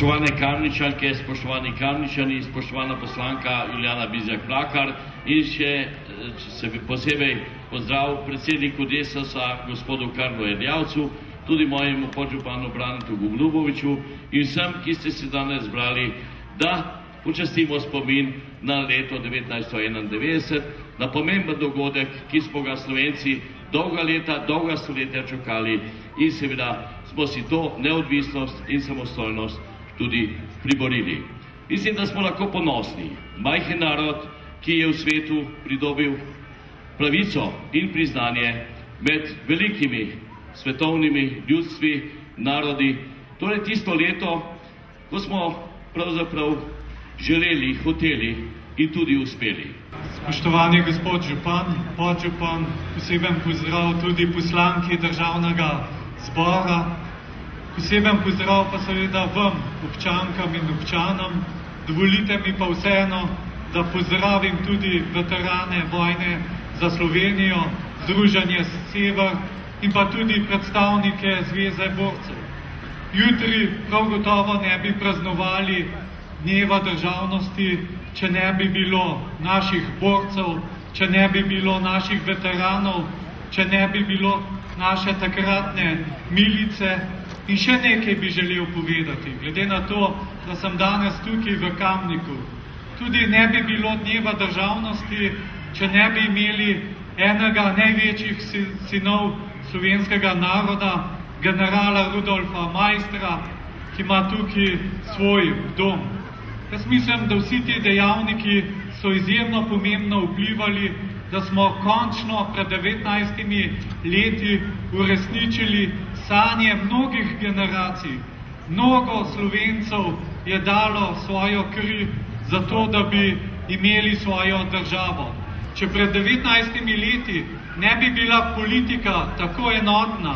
Spoštovane Kamničanke, spoštovani Kamničani, spoštovana poslanka Julijana Bizjak-Mlakar in še posebej pozdrav predsedniku Desusa, gospodu Karlu Erjavcu, tudi mojemu podžupanu Branetu Goluboviću in vsem, ki ste se danes zbrali, da počastimo spomin na leto 1991, na pomemben dogodek, ki smo ga Slovenci dolga leta, dolga stoletja čakali in seveda smo si to neodvisnost in samostojnost tudi priborili. Mislim, da smo lahko ponosni. Majhen narod, ki je v svetu pridobil pravico in priznanje med velikimi svetovnimi ljudstvi, narodi. Torej tisto leto, ko smo pravzaprav želeli, hoteli in tudi uspeli. Spoštovani gospod župan, podžupan, poseben pozdrav tudi poslanki državnega zbora, poseben pozdrav pa seveda vam, občankam in občanom. Dovolite mi pa vseeno, da pozdravim tudi veterane vojne za Slovenijo, Združenje Sever in pa tudi predstavnike Zveze borcev. Jutri prav gotovo ne bi praznovali dneva državnosti, če ne bi bilo naših borcev, če ne bi bilo naših veteranov, če ne bi bilo naše takratne milice. In še nekaj bi želel povedati, glede na to, da sem danes tukaj v Kamniku. Tudi ne bi bilo dneva državnosti, če ne bi imeli enega največjih sinov slovenskega naroda, generala Rudolfa Maistra, ki ima tukaj svoj dom. Jaz mislim, da vsi ti dejavniki so izjemno pomembno vplivali, da smo končno pred 19 leti uresničili sanje mnogih generacij. Mnogo Slovencev je dalo svojo kri za to, da bi imeli svojo državo. Če pred 19 leti ne bi bila politika tako enotna,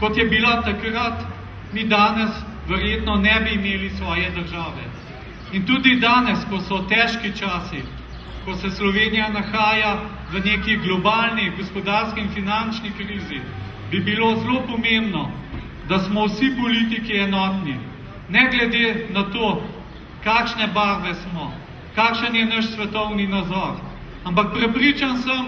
kot je bila takrat, mi danes verjetno ne bi imeli svoje države. In tudi danes, ko so težki časi, ko se Slovenija nahaja v neki globalni gospodarski in finančni krizi, bi bilo zelo pomembno, da smo vsi politiki enotni, ne glede na to, kakšne barve smo, kakšen je naš svetovni nazor. Ampak prepričan sem,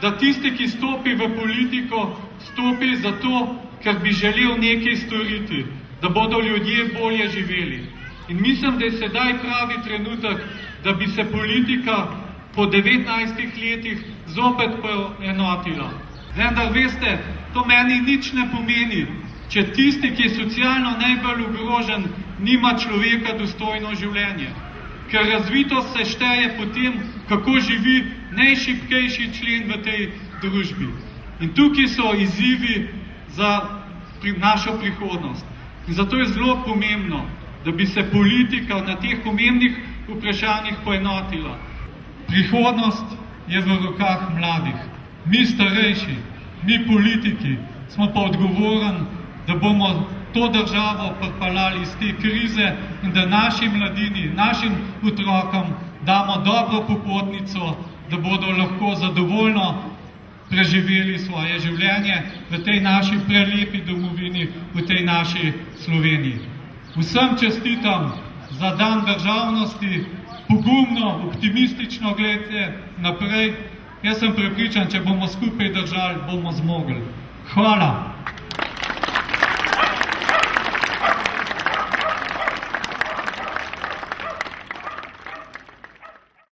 da tisti, ki stopi v politiko, stopi zato, ker bi želel nekaj storiti, da bodo ljudje bolje živeli. In mislim, da je sedaj pravi trenutek, da bi se politika po 19 letih zopet poenotila. Vendar veste, to meni nič ne pomeni, če tisti, ki je socialno najbolj ogrožen, nima človeka dostojno življenje. Ker razvitost se šteje po tem, kako živi najšibkejši člen v tej družbi. In tukaj so izzivi za našo prihodnost. In zato je zelo pomembno, da bi se politika na teh pomembnih vprašanjih poenotila. Prihodnost je v rokah mladih. Mi starejši, mi politiki, smo pa odgovorni, da bomo to državo pripeljali iz te krize in da naši mladini, našim otrokom damo dobro popotnico, da bodo lahko zadovoljno preživeli svoje življenje v tej naši prelepi domovini, v tej naši Sloveniji. Vsem čestitam za dan državnosti, pogumno, optimistično gledajte naprej. Jaz sem prepričan, če bomo skupaj držali, bomo zmogli. Hvala.